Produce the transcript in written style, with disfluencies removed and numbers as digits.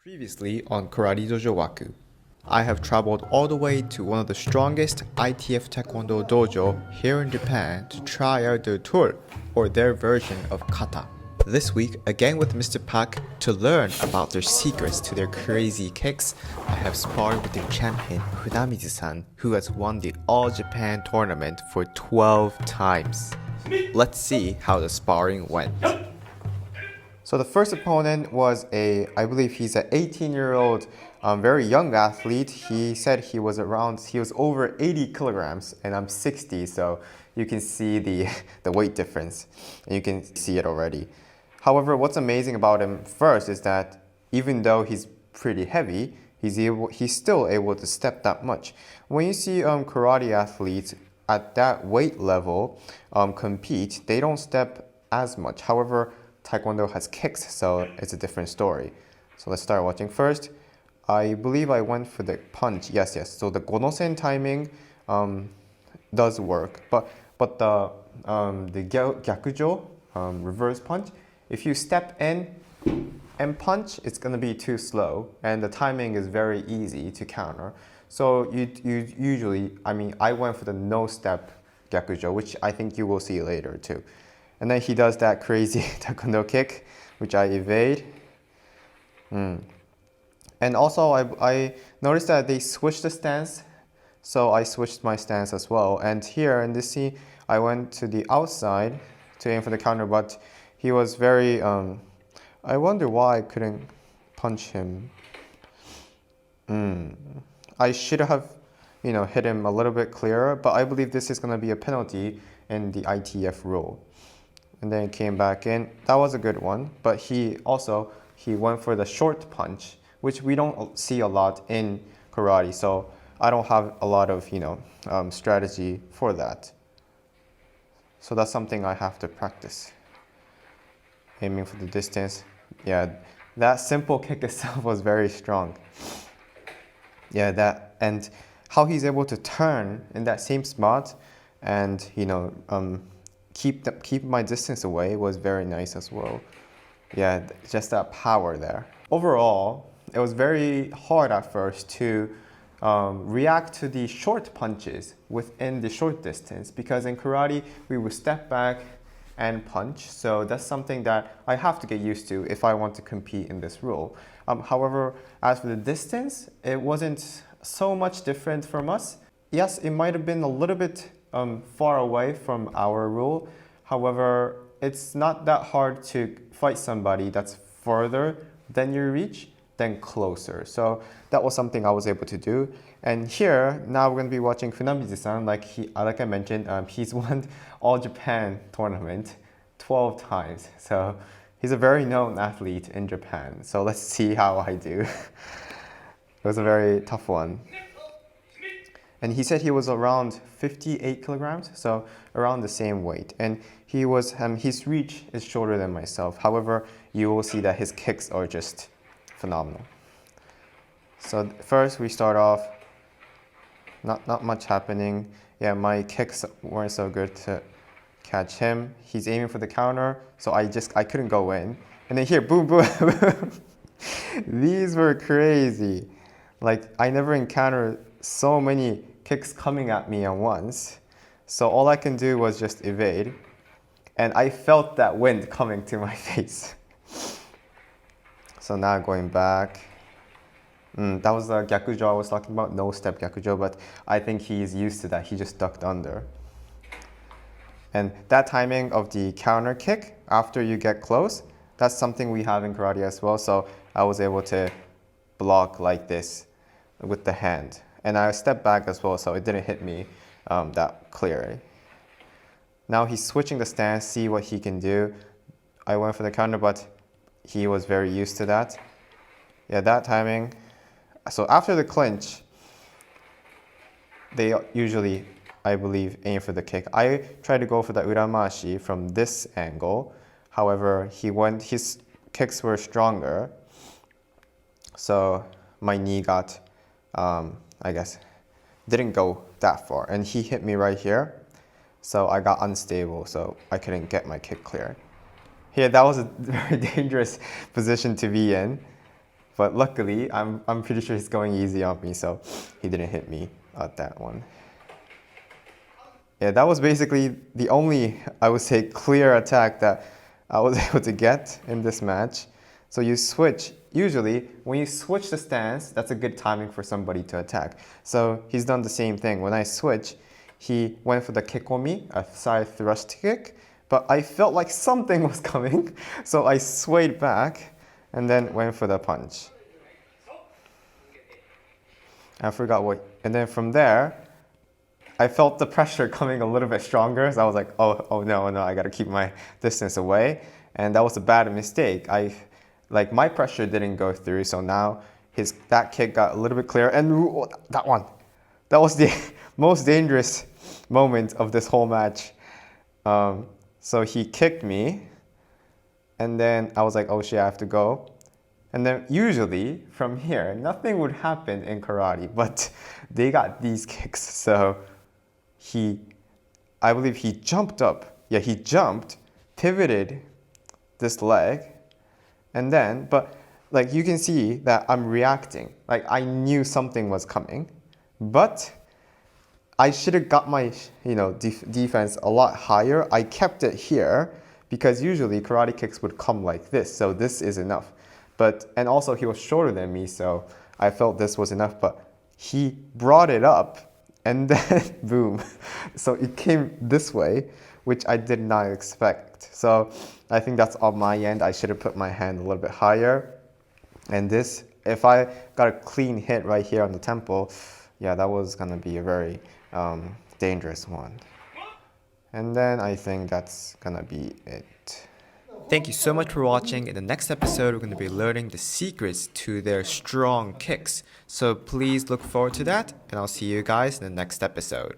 Previously on Karate Dojo waKu, I have traveled all the way to one of the strongest ITF Taekwondo dojo here in Japan to try out their tour, or their version of kata. This week, again with Mr. Pak, to learn about their secrets to their crazy kicks, I have sparred with their champion Funamizu-san, who has won the All Japan tournament for 12 times. Let's see how the sparring went. So the first opponent was I believe he's an 18-year-old, very young athlete. He said he was over 80 kilograms, and I'm 60, so you can see the weight difference, and you can see it already. However, what's amazing about him first is that even though he's pretty heavy, he's still able to step that much. When you see karate athletes at that weight level compete, they don't step as much. However, Taekwondo has kicks, so it's a different story. So let's start watching first. I believe I went for the punch. Yes. So the gonosen timing does work, but the gyakujo, reverse punch, if you step in and punch, it's gonna be too slow, and the timing is very easy to counter. So you usually, I went for the no step gyakujo, which I think you will see later too. And then he does that crazy taekwondo kick, which I evade. And also I noticed that they switched the stance, so I switched my stance as well. And here in this scene, I went to the outside to aim for the counter, but he was very, I wonder why I couldn't punch him. I should have, hit him a little bit clearer, but I believe this is gonna be a penalty in the ITF rule. And then came back in. That was a good one, but he went for the short punch, which we don't see a lot in karate, so I don't have a lot of strategy for that. So that's something I have to practice. Aiming for the distance. Yeah, that simple kick itself was very strong. Yeah, and how he's able to turn in that same spot and keep my distance away was very nice as well. Yeah, just that power there. Overall, it was very hard at first to react to the short punches within the short distance, because in karate we would step back and punch, so that's something that I have to get used to if I want to compete in this rule. However, as for the distance, it wasn't so much different from us. Yes, it might have been a little bit far away from our rule. However, it's not that hard to fight somebody that's further than your reach than closer. So that was something I was able to do. And here, now we're going to be watching Funamizu-san. Like I mentioned, he's won All Japan tournament 12 times. So he's a very known athlete in Japan. So let's see how I do. It was a very tough one. And he said he was around 58 kilograms, so around the same weight. And his reach is shorter than myself. However, you will see that his kicks are just phenomenal. So first we start off, not much happening. Yeah, my kicks weren't so good to catch him. He's aiming for the counter, so I couldn't go in. And then here, boom, boom, boom. These were crazy. Like, I never encountered so many kicks coming at me at once. So all I can do was just evade. And I felt that wind coming to my face. So now going back. That was the gyakujo I was talking about, no step gyakujo, but I think he's used to that. He just ducked under. And that timing of the counter kick after you get close, that's something we have in karate as well. So I was able to block like this with the hand. And I stepped back as well, so it didn't hit me that clearly. Now he's switching the stance, see what he can do. I went for the counter, but he was very used to that. Yeah, that timing. So after the clinch, they usually, I believe, aim for the kick. I tried to go for the uramashi from this angle. However, his kicks were stronger. So my knee got, I guess, didn't go that far. And he hit me right here. So I got unstable, so I couldn't get my kick clear. Here, that was a very dangerous position to be in. But luckily, I'm pretty sure he's going easy on me, so he didn't hit me at that one. Yeah, that was basically the only, I would say, clear attack that I was able to get in this match. So you switch. Usually, when you switch the stance, that's a good timing for somebody to attack. So he's done the same thing. When I switch, he went for the kekomi, a side thrust kick, but I felt like something was coming, so I swayed back and then went for the punch. I forgot what, and then from there, I felt the pressure coming a little bit stronger, so I was like, oh no, I gotta keep my distance away. And that was a bad mistake. My pressure didn't go through, so now that kick got a little bit clearer, and that one. That was the most dangerous moment of this whole match. So he kicked me, and then I was like, oh shit, I have to go. And then usually from here, nothing would happen in karate, but they got these kicks, so I believe he jumped up. Yeah, he jumped, pivoted this leg, and then, but like you can see that I'm reacting. Like I knew something was coming, but I should have got my defense a lot higher. I kept it here because usually karate kicks would come like this, so this is enough. And also he was shorter than me, so I felt this was enough, but he brought it up and then boom. So it came this way, which I did not expect. So I think that's on my end. I should have put my hand a little bit higher. And this, if I got a clean hit right here on the temple, yeah, that was gonna be a very dangerous one. And then I think that's gonna be it. Thank you so much for watching. In the next episode, we're going to be learning the secrets to their strong kicks. So please look forward to that, and I'll see you guys in the next episode.